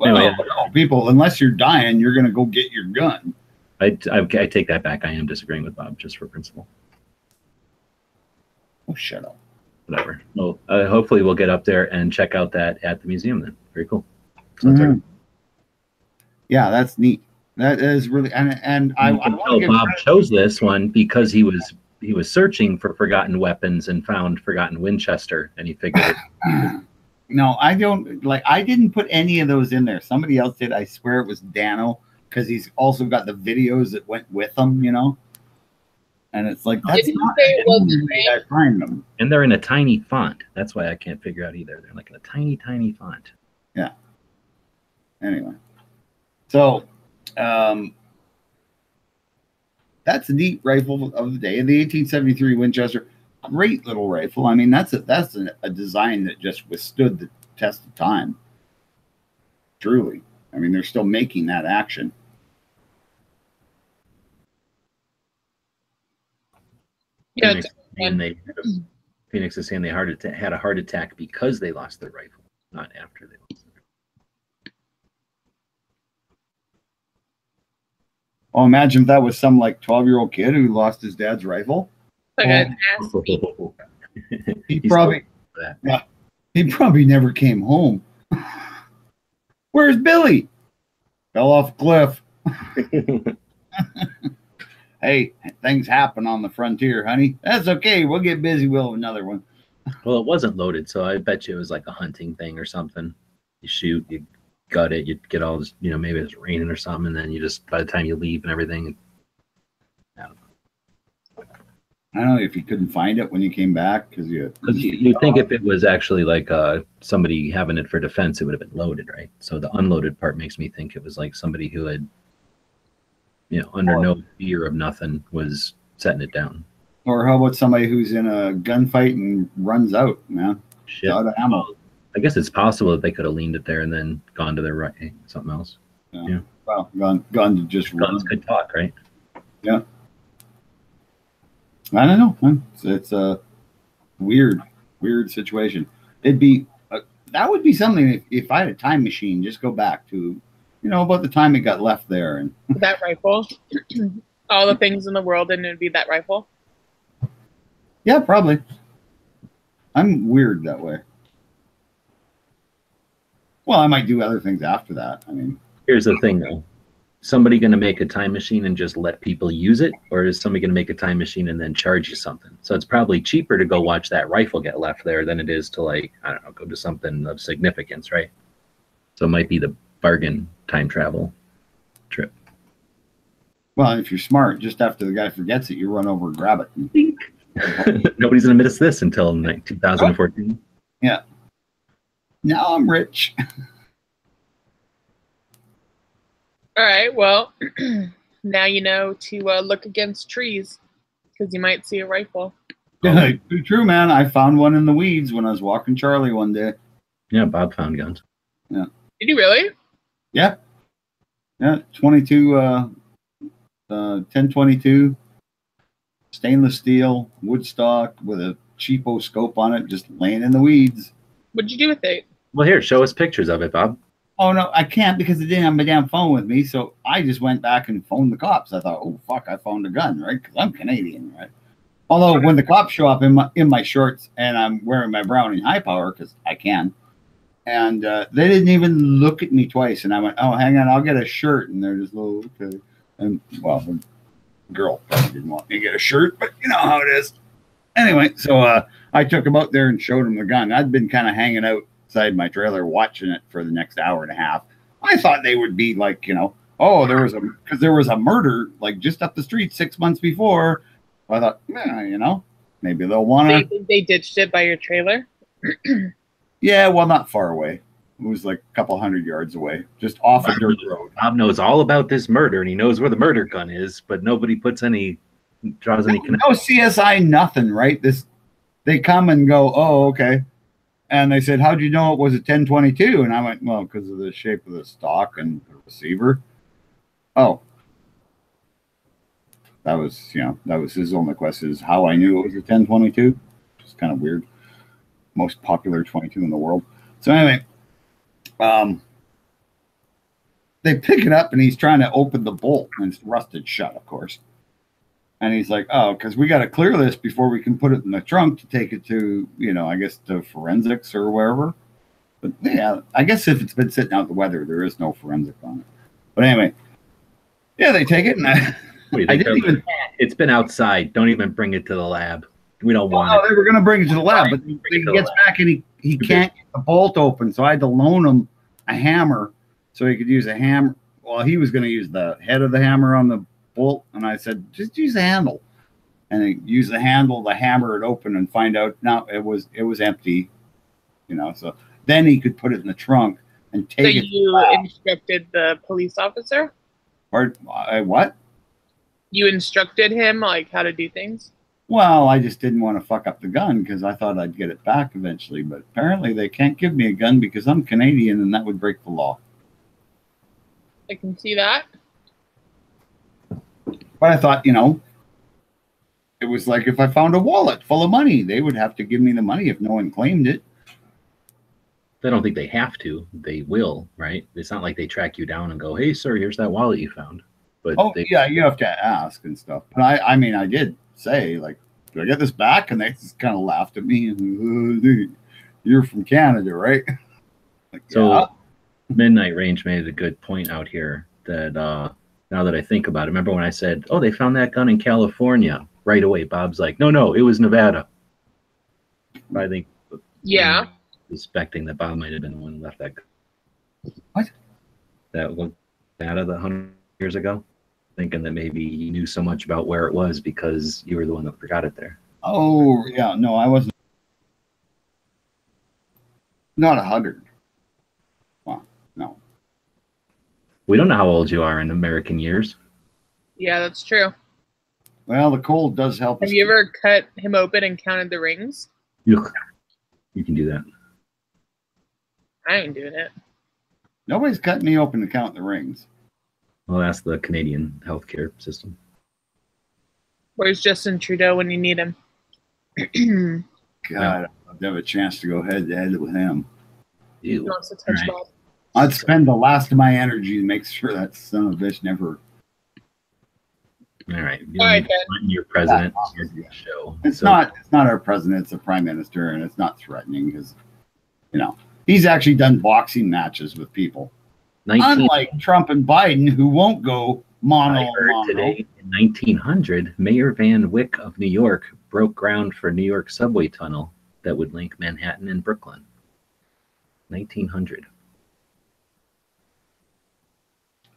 Speaker 2: anyway,
Speaker 4: no, people, unless you're dying, you're gonna go get your gun.
Speaker 2: I take that back. I am disagreeing with Bob just for principle.
Speaker 4: Oh, shut up.
Speaker 2: Whatever. Well, hopefully we'll get up there and check out that at the museum then. Very cool.
Speaker 4: Yeah, that's neat. That is really, and I want to
Speaker 2: Bob chose this one because he was searching for forgotten weapons and found forgotten Winchester, and he figured it.
Speaker 4: No, I didn't put any of those in there. Somebody else did. I swear it was Dano, because he's also got the videos that went with them, And it's like, that's not I find them.
Speaker 2: And they're in a tiny font. That's why I can't figure out either. They're like in a tiny, tiny font.
Speaker 4: Yeah. Anyway. So, that's a neat rifle of the day. The 1873 Winchester, great little rifle. I mean, that's a design that just withstood the test of time. Truly. I mean, they're still making that action.
Speaker 3: Yeah.
Speaker 2: Phoenix is saying they had a heart attack because they lost their rifle, not after they lost their rifle.
Speaker 4: Oh, imagine if that was some like 12-year-old kid who lost his dad's rifle. He probably never came home. Where's Billy? Fell off a cliff. Hey, things happen on the frontier, honey. That's okay. We'll get busy. We'll have another one.
Speaker 2: Well, it wasn't loaded, so I bet you it was like a hunting thing or something. You shoot, you gut it, you get all this, maybe it's raining or something, and then you just, by the time you leave and everything.
Speaker 4: I don't know if you couldn't find it when you came back because you
Speaker 2: think if it was actually like somebody having it for defense, it would have been loaded, right? So the unloaded part makes me think it was like somebody who had, under no fear of nothing, was setting it down.
Speaker 4: Or how about somebody who's in a gunfight and runs out, man?
Speaker 2: Shit.
Speaker 4: Out of ammo.
Speaker 2: I guess it's possible that they could have leaned it there and then gone to their right, something else. Yeah.
Speaker 4: Well, gone to just
Speaker 2: guns could talk, right?
Speaker 4: Yeah. I don't know, man. It's a weird situation. It'd be that would be something if I had a time machine, just go back to, about the time it got left there and
Speaker 3: that rifle, all the things in the world, and it'd be that rifle.
Speaker 4: Yeah, probably. I'm weird that way. Well, I might do other things after that. I mean,
Speaker 2: Here's the thing, though. Somebody going to make a time machine and just let people use it, or is somebody going to make a time machine and then charge you something? So it's probably cheaper to go watch that rifle get left there than it is to, like, I don't know, go to something of significance, right? So it might be the bargain time travel trip.
Speaker 4: well, if you're smart, just after the guy forgets it, you run over and grab it.
Speaker 2: Nobody's going to miss this until 2014.
Speaker 4: Yeah. Now I'm rich.
Speaker 3: All right, well, now you know to look against trees because you might see a rifle.
Speaker 4: Yeah, true, man. I found one in the weeds when I was walking Charlie one day.
Speaker 2: Yeah, Bob found guns.
Speaker 3: Did you really?
Speaker 4: Yeah. Yeah, 22, 1022, stainless steel, wood stock with a cheapo scope on it, just laying in the weeds.
Speaker 3: What'd you do with it?
Speaker 2: Well, here, show us pictures of it, Bob.
Speaker 4: Oh, no, I can't because I didn't have my damn phone with me. So I just went back and phoned the cops. I thought, oh, fuck, I found a gun, right? Because I'm Canadian, right? Although when the cops show up in my shorts and I'm wearing my Browning high power because I can, and they didn't even look at me twice. And I went, oh, hang on, I'll get a shirt. And they're just, oh, okay. And, well, the girl probably didn't want me to get a shirt, but you know how it is. Anyway, so I took them out there and showed them the gun. I'd been kind of hanging outside my trailer watching it for the next hour and a half. I thought they would be like, you know, oh, because there was a murder like just up the street 6 months before. I thought, yeah, you know, maybe they'll want to.
Speaker 3: They ditched it by your trailer?
Speaker 4: Yeah, well, not far away. It was like a couple 100 yards away, just off a dirt road.
Speaker 2: Bob knows all about this murder, and he knows where the murder gun is, but nobody draws any connection.
Speaker 4: No CSI, nothing, right? They come and go, oh, okay. And they said, how'd you know it was a 1022? And I went, well, because of the shape of the stock and the receiver. Oh. That was his only question, is how I knew it was a 1022. It's kind of weird. Most popular 22 in the world. So anyway, they pick it up and he's trying to open the bolt and it's rusted shut, of course. And he's like, oh, because we got to clear this before we can put it in the trunk to take it to, you know, I guess to forensics or wherever. But yeah, I guess if it's been sitting out in the weather, there is no forensic on it. But anyway, yeah, they take it and
Speaker 2: it's been outside. Don't even bring it to the lab. We don't want it.
Speaker 4: They were going to bring it to the lab, but he gets back and he can't get the bolt open. So I had to loan him a hammer so he could use a hammer. Well, he was going to use the head of the hammer on the bolt, and I said, just use the handle. And he used the handle to hammer it open and find out, no, it was empty. You know, so then he could put it in the trunk and take it. So
Speaker 3: you instructed the police officer?
Speaker 4: Or what?
Speaker 3: You instructed him, like, how to do things?
Speaker 4: Well, I just didn't want to fuck up the gun because I thought I'd get it back eventually. But apparently they can't give me a gun because I'm Canadian and that would break the law.
Speaker 3: I can see that.
Speaker 4: But I thought, you know, it was like if I found a wallet full of money, they would have to give me the money if no one claimed it.
Speaker 2: I don't think they have to. They will, right? It's not like they track you down and go, hey, sir, here's that wallet you found. But
Speaker 4: yeah, you have to ask and stuff. But I mean, I did say, like, do I get this back? And they just kind of laughed at me. And, dude, you're from Canada, right? Like,
Speaker 2: so
Speaker 4: yeah.
Speaker 2: Midnight Range made a good point out here that now that I think about it, remember when I said, oh, they found that gun in California? Right away, Bob's like, no, it was Nevada. I think suspecting that Bob might have been the one who left that gun.
Speaker 4: What?
Speaker 2: That was Nevada 100 years ago? Thinking that maybe you knew so much about where it was because you were the one that forgot it there.
Speaker 4: Oh, yeah. No, I wasn't. Not 100. Well, no.
Speaker 2: We don't know how old you are in American years.
Speaker 3: Yeah, that's true.
Speaker 4: Well, the cold does help.
Speaker 3: Have you ever cut him open and counted the rings?
Speaker 2: You can do that.
Speaker 3: I ain't doing it.
Speaker 4: Nobody's cut me open to count the rings.
Speaker 2: Well, that's the Canadian healthcare system.
Speaker 3: Where's Justin Trudeau when you need him?
Speaker 4: God, I'd have a chance to go head to head with him.
Speaker 3: He wants to touch Bob.
Speaker 4: I'd spend the last of my energy to make sure that son of a bitch never
Speaker 2: All right. You
Speaker 3: All
Speaker 2: don't
Speaker 3: right,
Speaker 2: need to
Speaker 3: then.
Speaker 2: threaten your president
Speaker 4: That's
Speaker 2: on
Speaker 4: awesome.
Speaker 2: your show.
Speaker 4: It's
Speaker 2: So-
Speaker 4: not our president, it's the prime minister, and it's not threatening because, you know, he's actually done boxing matches with people.
Speaker 2: 19
Speaker 4: Unlike Trump and Biden, who won't go mono
Speaker 2: I
Speaker 4: a
Speaker 2: heard
Speaker 4: mono.
Speaker 2: today in 1900, Mayor Van Wyck of New York broke ground for New York subway tunnel that would link Manhattan and Brooklyn. 1900.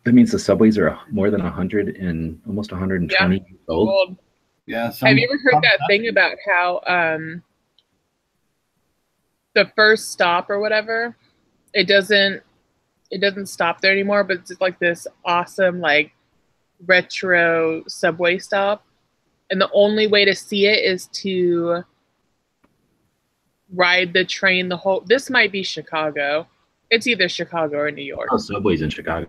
Speaker 2: That means the subways are more than 100 and almost 120 years old.
Speaker 3: Old.
Speaker 4: Yeah.
Speaker 3: Have you ever heard that thing about how the first stop or whatever, it doesn't stop there anymore, but it's like this awesome like retro subway stop, and the only way to see it is to ride the train the whole. This might be Chicago. It's either Chicago or New York.
Speaker 2: Oh, subways in Chicago.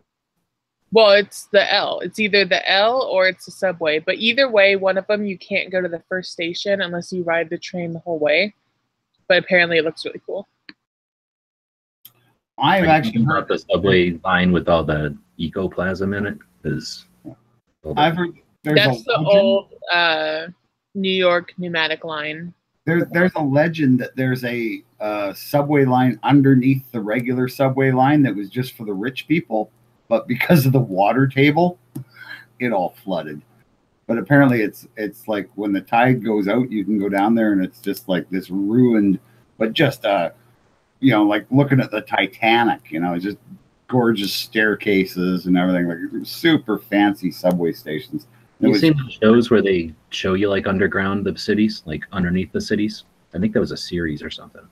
Speaker 3: Well, it's the L. It's either the L or it's the subway. But either way, one of them, you can't go to the first station unless you ride the train the whole way. But apparently it looks really cool.
Speaker 4: I've actually
Speaker 2: about
Speaker 4: heard
Speaker 2: the subway line with all the ecoplasm in it. Is
Speaker 4: I've heard there's
Speaker 3: That's
Speaker 4: a
Speaker 3: the
Speaker 4: legend,
Speaker 3: old New York pneumatic line.
Speaker 4: there's a legend that there's a subway line underneath the regular subway line that was just for the rich people, but because of the water table, it all flooded. But apparently it's like when the tide goes out, you can go down there and it's just like this ruined, but just you know, like looking at the Titanic, you know, it's just gorgeous staircases and everything, like super fancy subway stations.
Speaker 2: you seen the shows where they show you like underground the cities, like underneath the cities? I think that was a series or something.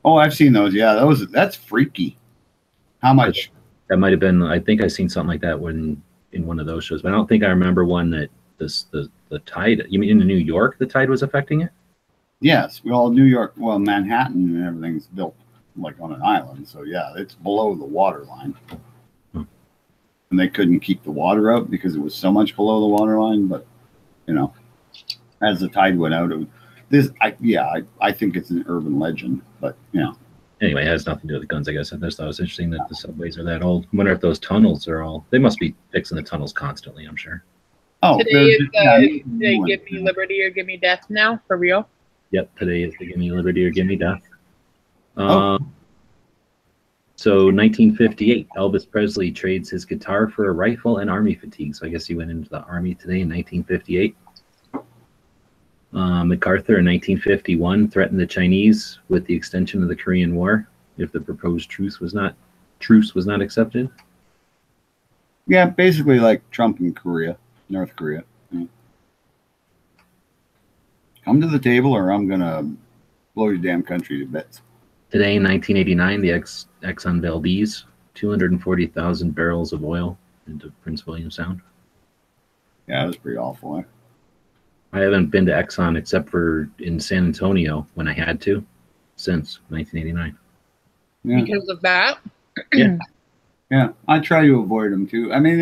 Speaker 4: Oh, I've seen those. Yeah, that's freaky. How much?
Speaker 2: That might have been. I think I seen something like that when in one of those shows, but I don't think I remember one that the tide. You mean in New York, the tide was affecting it?
Speaker 4: Yes, well, New York, well, Manhattan and everything's built like on an island, so yeah, it's below the water line. And they couldn't keep the water out because it was so much below the water line. But you know, as the tide went out, I think it's an urban legend. But you know,
Speaker 2: Anyway, it has nothing to do with the guns, I guess. I just thought it was interesting that the subways are that old. I wonder if those tunnels are all. They must be fixing the tunnels constantly, I'm sure.
Speaker 4: oh,
Speaker 3: Today
Speaker 4: there's-
Speaker 3: is
Speaker 4: yeah,
Speaker 3: they give me liberty or give me death now, for real.
Speaker 2: Yep, today is the Give Me Liberty or Give Me Death.
Speaker 4: Oh.
Speaker 2: So 1958, Elvis Presley trades his guitar for a rifle and army fatigue. So I guess he went into the army today in 1958. MacArthur in 1951 threatened the Chinese with the extension of the Korean War if the proposed truce was not accepted.
Speaker 4: yeah, basically like Trump in North Korea. Yeah. Come to the table, or I'm gonna blow your damn country to bits.
Speaker 2: Today in 1989, the Exxon Valdez 240,000 barrels of oil into Prince William Sound.
Speaker 4: Yeah, it was pretty awful. Eh?
Speaker 2: I haven't been to Exxon except for in San Antonio when I had to since 1989.
Speaker 4: Yeah.
Speaker 3: Because of that.
Speaker 4: Yeah, I try to avoid them too. I mean,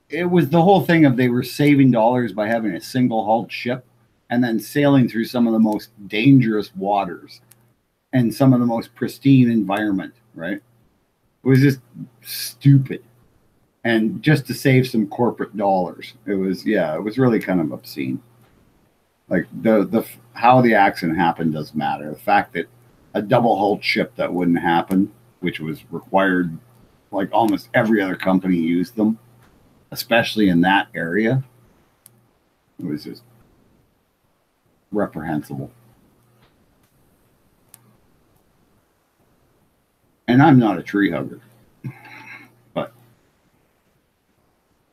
Speaker 4: it was the whole thing of they were saving dollars by having a single hulled ship and then sailing through some of the most dangerous waters and some of the most pristine environment, right? It was just stupid. And just to save some corporate dollars. It was really kind of obscene. Like the how the accident happened doesn't matter. The fact that a double hulled ship that wouldn't happen, which was required, like almost every other company used them, especially in that area, it was just reprehensible. And I'm not a tree hugger, but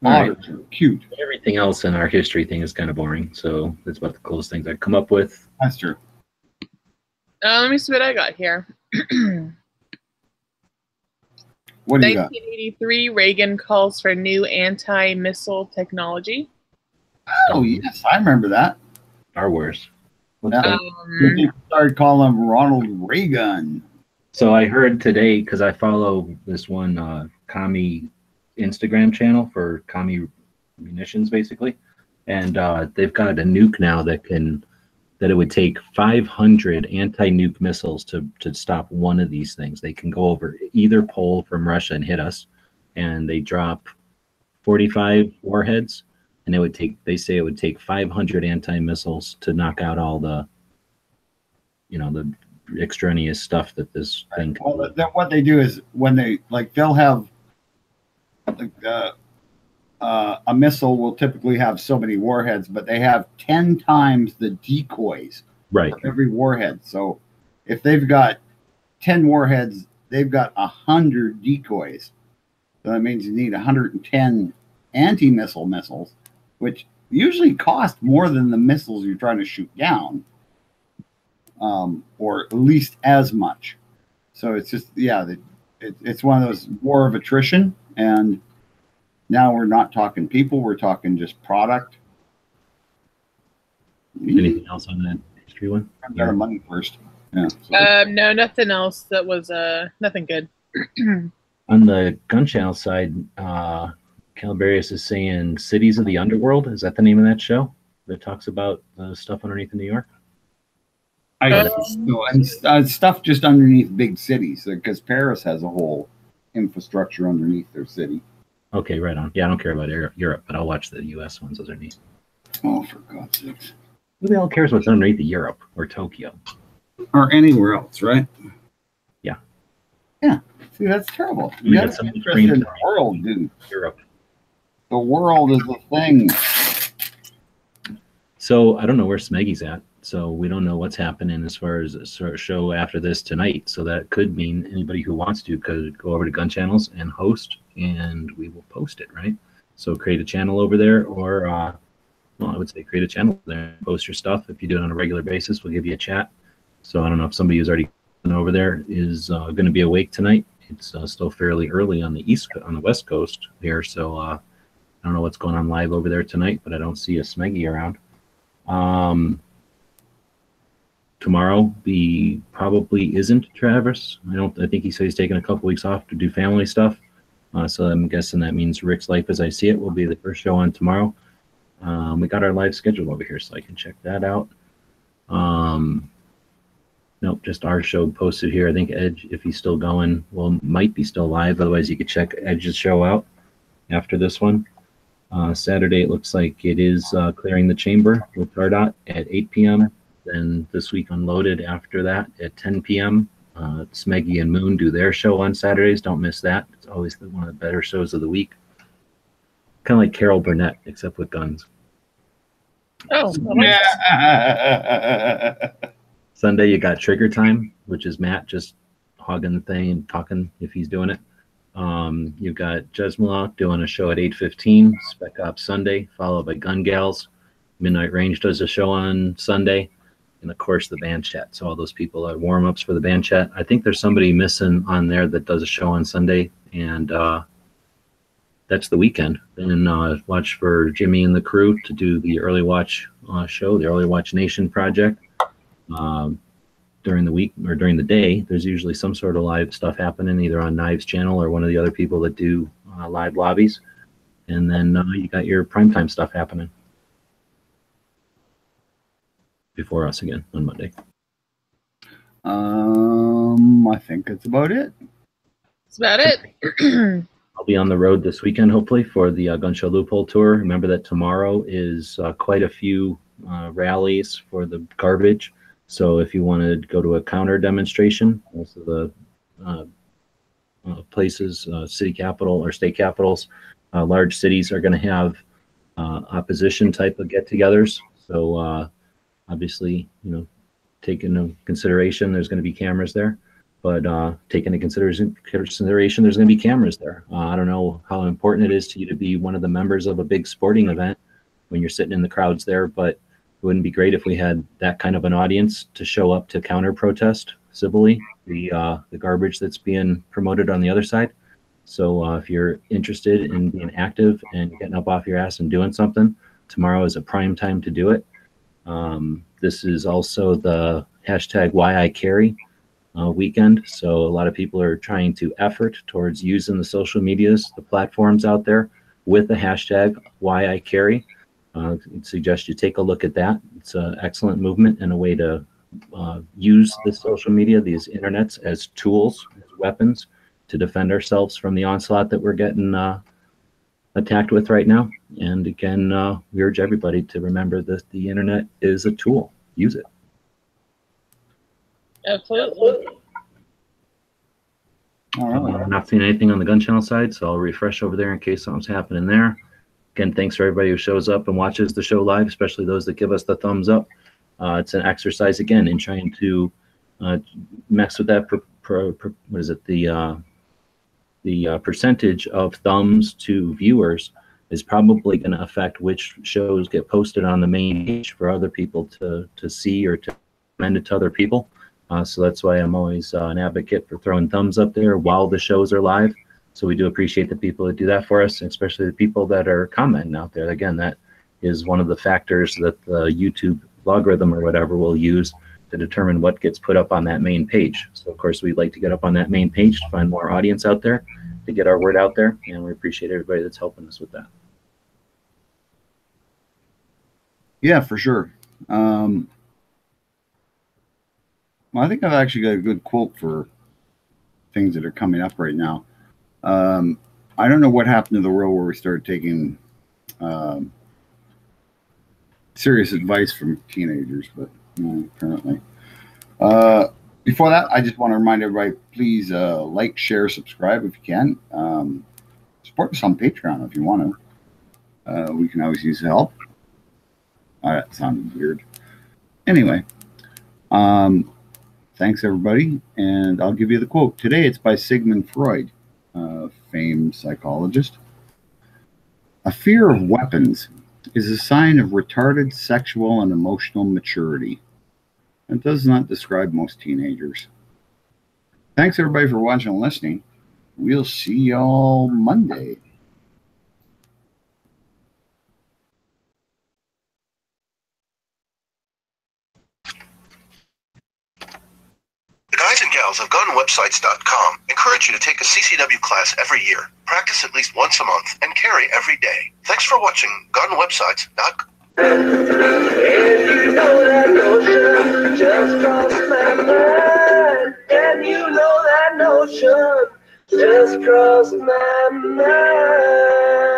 Speaker 2: All right.
Speaker 4: otters are cute.
Speaker 2: Everything else in our history thing is kind of boring, so that's about the closest things I've come up with.
Speaker 4: That's true.
Speaker 3: Let me see what I got here.
Speaker 4: What do you got?
Speaker 3: 1983, Reagan calls for new anti-missile technology.
Speaker 4: Oh yes, I remember that.
Speaker 2: Star Wars. What's
Speaker 4: Yeah.
Speaker 2: that?
Speaker 4: People started calling him Ronald Reagan.
Speaker 2: So I heard today, because I follow this one commie Instagram channel for commie munitions, basically, and they've got a nuke now that it would take 500 anti-nuke missiles to stop one of these things. They can go over either pole from Russia and hit us, and they drop 45 warheads, and they say it would take 500 anti-missiles to knock out all the, the extraneous stuff that this thing.
Speaker 4: Well, what they do is when they'll have a missile will typically have so many warheads, but they have 10 times the decoys
Speaker 2: Right.
Speaker 4: for every warhead. So if they've got 10 warheads, they've got 100 decoys. So that means you need 110 anti-missile missiles, which usually cost more than the missiles you're trying to shoot down, or at least as much. So it's just, it's one of those war of attrition. And now we're not talking people, we're talking just product.
Speaker 2: Anything else on that history one?
Speaker 4: I've got our money first. Yeah.
Speaker 3: No, nothing else that was nothing good.
Speaker 2: On the gun channel side, Calabarius is saying Cities of the Underworld. Is that the name of that show that talks about stuff underneath in New York?
Speaker 4: And stuff just underneath big cities, because Paris has a whole infrastructure underneath their city.
Speaker 2: Okay, right on. Yeah, I don't care about Europe, but I'll watch the U.S. ones. Those are neat.
Speaker 4: Oh, for God's sakes.
Speaker 2: Who the hell cares what's underneath the Europe or Tokyo?
Speaker 4: Or anywhere else, right?
Speaker 2: Yeah.
Speaker 4: Yeah. See, that's terrible.
Speaker 2: We
Speaker 4: You
Speaker 2: got
Speaker 4: got
Speaker 2: some
Speaker 4: interest in the world, dude.
Speaker 2: Europe.
Speaker 4: The world is the thing.
Speaker 2: So I don't know where Smeggy's at. So we don't know what's happening as far as a show after this tonight. So that could mean anybody who wants to could go over to Gun Channels and host, and we will post it, right? So create a channel over there, or I would say create a channel there, post your stuff. If you do it on a regular basis, we'll give you a chat. So I don't know if somebody who's already over there is going to be awake tonight. It's still fairly early on the West Coast here, so I don't know what's going on live over there tonight, but I don't see a Smeggy around. Tomorrow probably isn't Travis. I think he said he's taking a couple weeks off to do family stuff. So I'm guessing that means Rick's Life as I See It will be the first show on tomorrow. We got our live schedule over here, so I can check that out. Nope, just our show posted here. I think Edge, if he's still going, might be still live. Otherwise, you could check Edge's show out after this one. Saturday, it looks like it is Clearing the Chamber with Tardot at 8 p.m. Then this week Unloaded after that at 10 p.m. Smeggy and Moon do their show on Saturdays. Don't miss that. It's always one of the better shows of the week. Kind of like Carol Burnett, except with guns.
Speaker 3: Oh,
Speaker 4: Yeah.
Speaker 2: Sunday, you got Trigger Time, which is Matt just hogging the thing and talking if he's doing it. You've got Jesmalock doing a show at 8:15, Spec Ops Sunday, followed by Gun Gals. Midnight Range does a show on Sunday. And, of course, the band chat. So all those people are warm-ups for the band chat. I think there's somebody missing on there that does a show on Sunday, and that's the weekend. Then watch for Jimmy and the crew to do the Early Watch show, the Early Watch Nation project. During the week or during the day, there's usually some sort of live stuff happening, either on Knives channel or one of the other people that do live lobbies. And then you got your primetime stuff happening before us again on Monday.
Speaker 4: I think that's about it.
Speaker 3: that's about it.
Speaker 2: I'll be on the road this weekend, hopefully, for the Gun Show Loophole Tour. Remember that tomorrow is quite a few rallies for the garbage. So if you want to go to a counter demonstration, most of the places, city capital or state capitals, large cities are going to have opposition type of get-togethers. So obviously, take into consideration, there's going to be cameras there. But take into consideration, there's going to be cameras there. I don't know how important it is to you to be one of the members of a big sporting event when you're sitting in the crowds there, but it wouldn't be great if we had that kind of an audience to show up to counter protest civilly the garbage that's being promoted on the other side. So if you're interested in being active and getting up off your ass and doing something, tomorrow is a prime time to do it. This is also the hashtag Why I Carry weekend. So a lot of people are trying to effort towards using the social medias, the platforms out there with the hashtag Why I Carry. I'd suggest you take a look at that. It's an excellent movement and a way to use the social media, these internets, as tools, as weapons to defend ourselves from the onslaught that we're getting attacked with right now. And again, we urge everybody to remember that the internet is a tool. Use it.
Speaker 3: Absolutely.
Speaker 4: All right.
Speaker 2: I'm not seeing anything on the gun channel side, so I'll refresh over there in case something's happening there. Again, thanks for everybody who shows up and watches the show live, especially those that give us the thumbs up. It's an exercise, again, in trying to mess with that, what is it, the percentage of thumbs to viewers is probably going to affect which shows get posted on the main page for other people to see or to recommend it to other people. So that's why I'm always an advocate for throwing thumbs up there while the shows are live. So we do appreciate the people that do that for us, especially the people that are commenting out there. Again, that is one of the factors that the YouTube logarithm or whatever will use to determine what gets put up on that main page. So of course, we'd like to get up on that main page to find more audience out there, to get our word out there, and we appreciate everybody that's helping us with that.
Speaker 4: Yeah, for sure. Well, I think I've actually got a good quote for things that are coming up right now. I don't know what happened to the world where we started taking serious advice from teenagers, but apparently. Before that, I just want to remind everybody, please like, share, subscribe if you can. Support us on Patreon if you want to. We can always use help. That sounded weird. Anyway, thanks everybody, and I'll give you the quote. Today it's by Sigmund Freud, famed psychologist. A fear of weapons is a sign of retarded sexual and emotional maturity. It does not describe most teenagers. Thanks everybody for watching and listening. We'll see y'all Monday.
Speaker 5: The guys and gals of gunwebsites.com encourage you to take a CCW class every year, practice at least once a month, and carry every day. Thanks for watching gunwebsites.com.
Speaker 6: And you know that notion just crossed my mind. And you know that notion just crossed my mind.